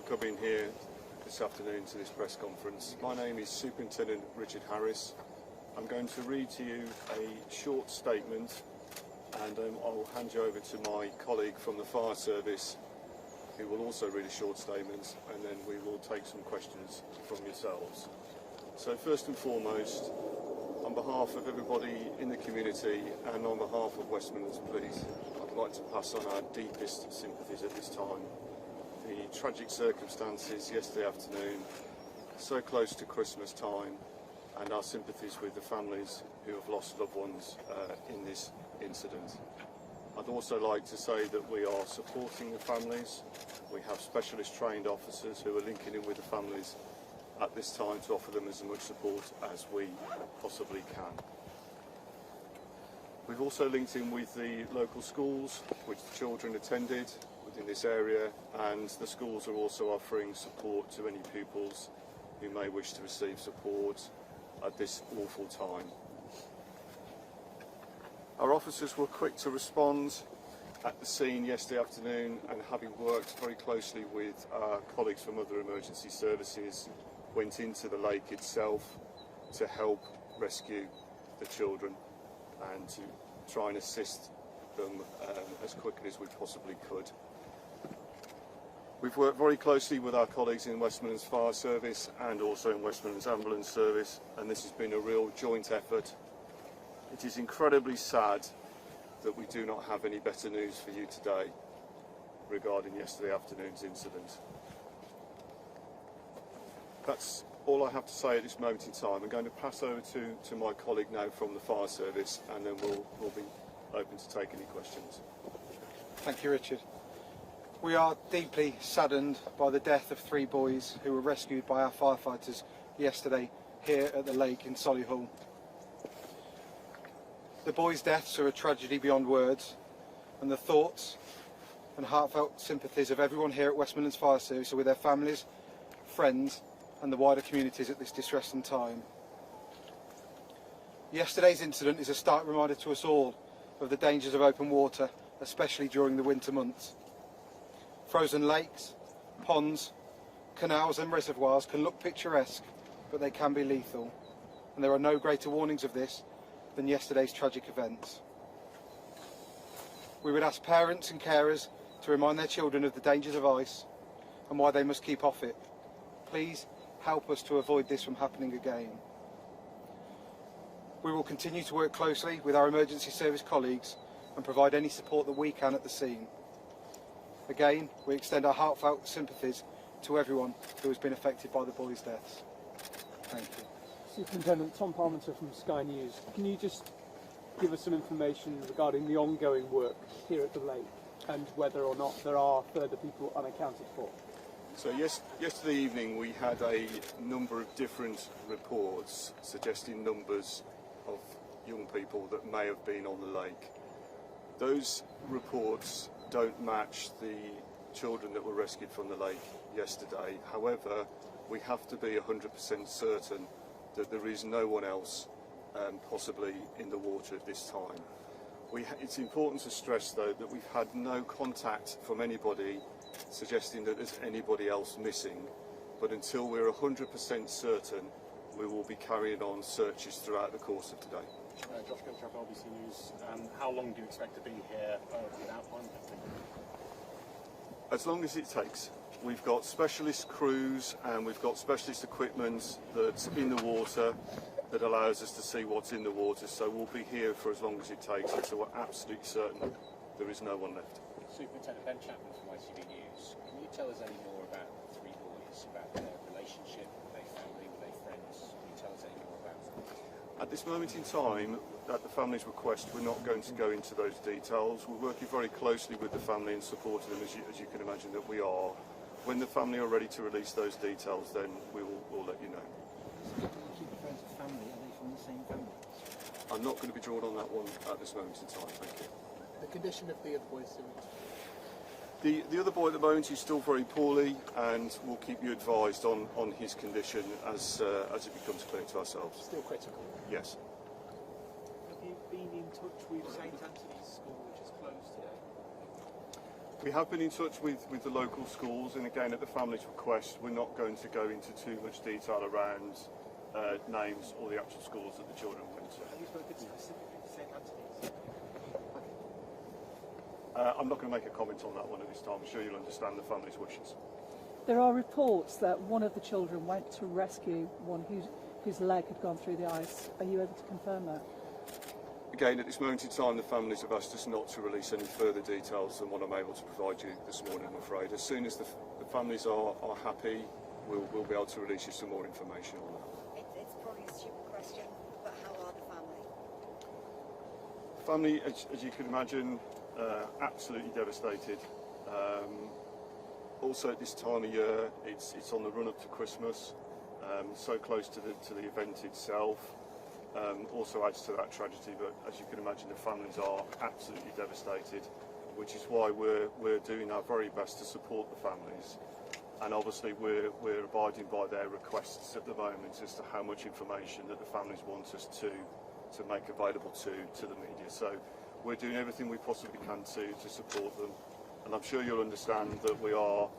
coming here this afternoon to this press conference. My name is Superintendent Richard Harris. I'm going to read to you a short statement, and I'll hand you over to my colleague from the fire service, who will also read a short statement, and then we will take some questions from yourselves. So first and foremost, on behalf of everybody in the community and on behalf of West Midlands Police, I'd like to pass on our deepest sympathies at this time. The tragic circumstances yesterday afternoon, so close to Christmas time, and our sympathies with the families who have lost loved ones in this incident. I'd also like to say that we are supporting the families. We have specialist trained officers who are linking in with the families at this time to offer them as much support as we possibly can. We've also linked in with the local schools which the children attended within this area, and the schools are also offering support to any pupils who may wish to receive support at this awful time. Our officers were quick to respond at the scene yesterday afternoon, and having worked very closely with our colleagues from other emergency services, went into the lake itself to help rescue the children and to try and assist them as quickly as we possibly could. We've worked very closely with our colleagues in West Midlands Fire Service and also in West Midlands Ambulance Service, and this has been a real joint effort. It is incredibly sad that we do not have any better news for you today regarding yesterday afternoon's incident. That's all I have to say at this moment in time. I'm going to pass over to my colleague now from the fire service, and then we'll be open to take any questions. Thank you, Richard. We are deeply saddened by the death of 3 boys who were rescued by our firefighters yesterday here at the lake in Solihull. The boys' deaths are a tragedy beyond words, and the thoughts and heartfelt sympathies of everyone here at West Midlands Fire Service are with their families, friends and the wider communities at this distressing time. Yesterday's incident is a stark reminder to us all of the dangers of open water, especially during the winter months. Frozen lakes, ponds, canals and reservoirs can look picturesque, but they can be lethal, and there are no greater warnings of this than yesterday's tragic events. We would ask parents and carers to remind their children of the dangers of ice and why they must keep off it. Please help us to avoid this from happening again. We will continue to work closely with our emergency service colleagues and provide any support that we can at the scene. Again, we extend our heartfelt sympathies to everyone who has been affected by the boys' deaths. Thank you. Superintendent Tom Parmenter from Sky News. Can you just give us some information regarding the ongoing work here at the lake and whether or not there are further people unaccounted for? So yesterday evening we had a number of different reports suggesting numbers of young people that may have been on the lake. Those reports don't match the children that were rescued from the lake yesterday. However, we have to be 100% certain that there is no one else possibly in the water at this time. It's important to stress though that we've had no contact from anybody suggesting that there's anybody else missing, but until we're 100% certain, we will be carrying on searches throughout the course of today. Josh Guntrap, LBC News. How long do you expect to be here without finding anything? As long as it takes. We've got specialist crews and we've got specialist equipment that's in the water that allows us to see what's in the water, so we'll be here for as long as it takes until we're absolutely certain there is no one left. Superintendent Ben Chapman from ITV News. Can you tell us any more about the 3 boys, about their relationship? Were they family? Were they friends? Can you tell us any more about them? At this moment in time, at the family's request, we're not going to go into those details. We're working very closely with the family and supporting them, as you can imagine that we are. When the family are ready to release those details, then we'll let you know. Keep friends of family, are they from the same family? I'm not going to be drawn on that one at this moment in time, thank you. The condition of the other boys, The other boy at the moment is still very poorly, and we'll keep you advised on his condition as it becomes clear to ourselves. still critical. Yes. Have you been in touch with St Anthony's School, which is closed today? We have been in touch with the local schools, and again at the family's request we're not going to go into too much detail around names or the actual schools that the children went to. Have you spoken specifically to St Anthony's? I'm not going to make a comment on that one at this time. I'm sure you'll understand the family's wishes. There are reports that one of the children went to rescue one whose leg had gone through the ice. Are you able to confirm that? Again, at this moment in time, the families have asked us not to release any further details than what I'm able to provide you this morning, I'm afraid. As soon as the families are happy, we'll be able to release you some more information on that. It's probably a stupid question, but how are the family? Family, as you can imagine, absolutely devastated. Also at this time of year, it's on the run up to Christmas, so close to the event itself. Also adds to that tragedy, but as you can imagine, the families are absolutely devastated, which is why we're doing our very best to support the families. And obviously we're abiding by their requests at the moment as to how much information that the families want us to make available to the media. So we're doing everything we possibly can to support them, and I'm sure you'll understand that we are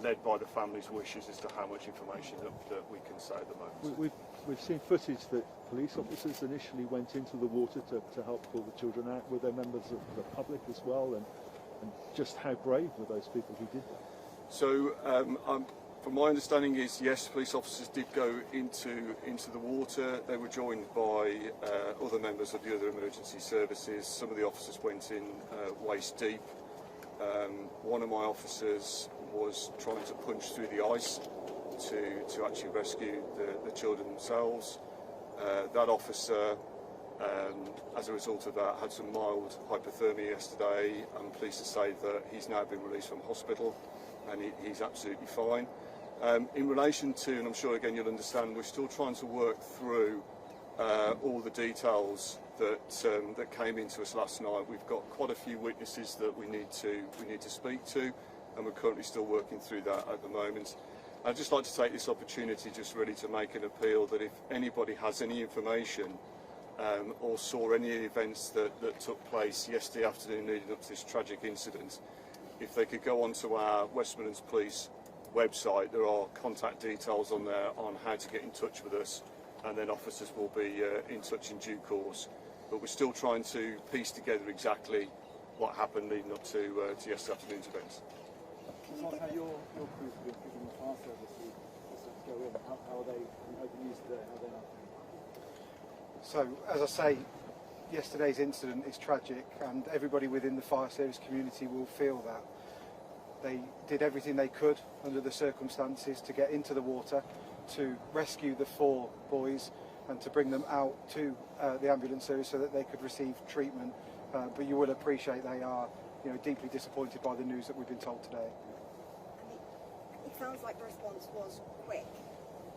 led by the families' wishes as to how much information that we can say at the moment. We've seen footage that police officers initially went into the water to help pull the children out. Were there members of the public as well, and just how brave were those people who did that? So from my understanding is, yes, police officers did go into the water. They were joined by other members of the other emergency services. Some of the officers went in waist deep. One of my officers was trying to punch through the ice to actually rescue the children themselves. That officer, as a result of that, had some mild hypothermia yesterday. I'm pleased to say that he's now been released from hospital and he's absolutely fine. In relation to, and I'm sure again you'll understand, we're still trying to work through all the details that came into us last night. We've got quite a few witnesses that we need to speak to, and we're currently still working through that at the moment. I'd just like to take this opportunity just really to make an appeal that if anybody has any information or saw any events that took place yesterday afternoon leading up to this tragic incident, if they could go onto our West Midlands Police website, there are contact details on there on how to get in touch with us, and then officers will be in touch in due course. But we're still trying to piece together exactly what happened leading up to yesterday afternoon's events. Can you tell us how your crews have been giving the fire service to go in? How are they being used today? How are they not? So, as I say, yesterday's incident is tragic, and everybody within the fire service community will feel that. They did everything they could under the circumstances to get into the water, to rescue the 4 boys and to bring them out to the ambulance service so that they could receive treatment. But you will appreciate they are, deeply disappointed by the news that we've been told today. It sounds like the response was quick,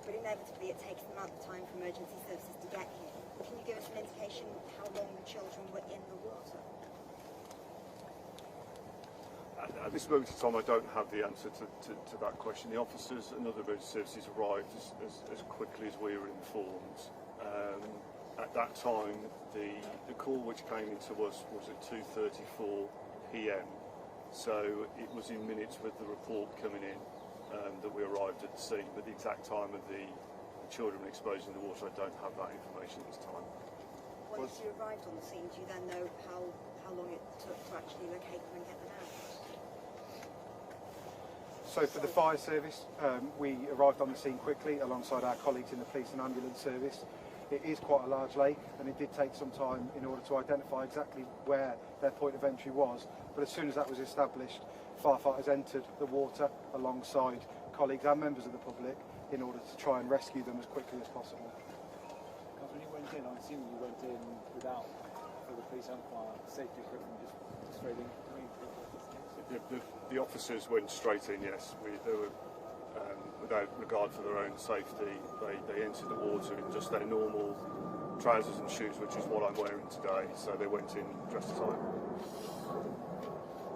but inevitably it takes the amount of time for emergency services to get here. Can you give us an indication how long the children were in the water? At this moment in time, I don't have the answer to that question. The officers and other emergency services arrived as quickly as we were informed. At that time, the call which came into us was at 2:34 p.m. So it was in minutes with the report coming in that we arrived at the scene. But the exact time of the children exposed in the water, I don't have that information at this time. Once you arrived on the scene, do you then know how long it took to actually locate them and get them out? So for the fire service, we arrived on the scene quickly alongside our colleagues in the police and ambulance service. It is quite a large lake, and it did take some time in order to identify exactly where their point of entry was. But as soon as that was established, firefighters entered the water alongside colleagues and members of the public in order to try and rescue them as quickly as possible. Because when you went in, I'm assuming you went in without the police and fire safety equipment, just straight in. The officers went straight in, yes. They were, without regard for their own safety, they entered the water in just their normal trousers and shoes, which is what I'm wearing today. So they went in dressed as I am.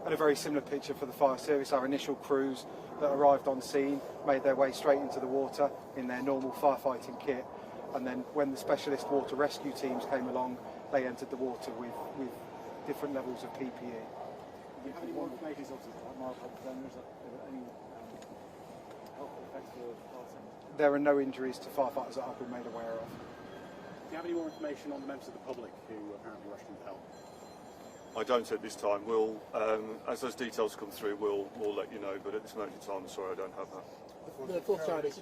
And a very similar picture for the fire service. Our initial crews that arrived on scene made their way straight into the water in their normal firefighting kit, and then when the specialist water rescue teams came along, they entered the water with different levels of PPE. Do you have any more information? Obviously, mild hypothermia. Is there any health effects for firefighters? There are no injuries to firefighters that I've been made aware of. Do you have any more information on the members of the public who apparently rushed in to help? I don't at this time. We'll, as those details come through, we'll let you know. But at this moment in time, I'm sorry, I don't have that. The fourth child is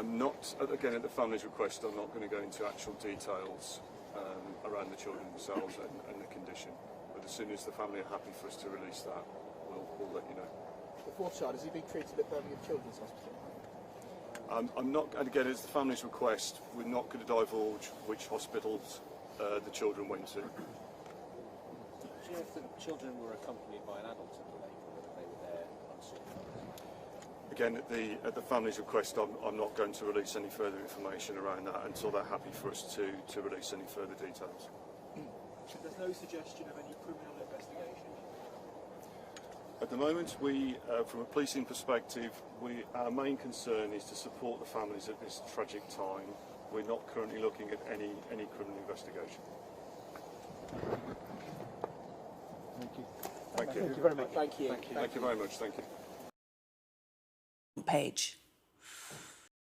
Not again at the family's request. I'm not going to go into actual details around the children themselves and the condition. But as soon as the family are happy for us to release that, we'll let you know. the fourth child. Is he being treated at Birmingham Children's Hospital? I'm not, and again, it's the family's request. We're not going to divulge which hospitals the children went to. Do you know if the children were accompanied by an adult at the lake, or whether they were there unsupervised? Again, at the family's request, I'm not going to release any further information around that until they're happy for us to release any further details. There's no suggestion of any criminal investigation? At the moment, we, from a policing perspective, our main concern is to support the families at this tragic time. We're not currently looking at any criminal investigation. Thank you. Thank you. Thank you very much. Thank you. Thank you very much. Thank you. Page.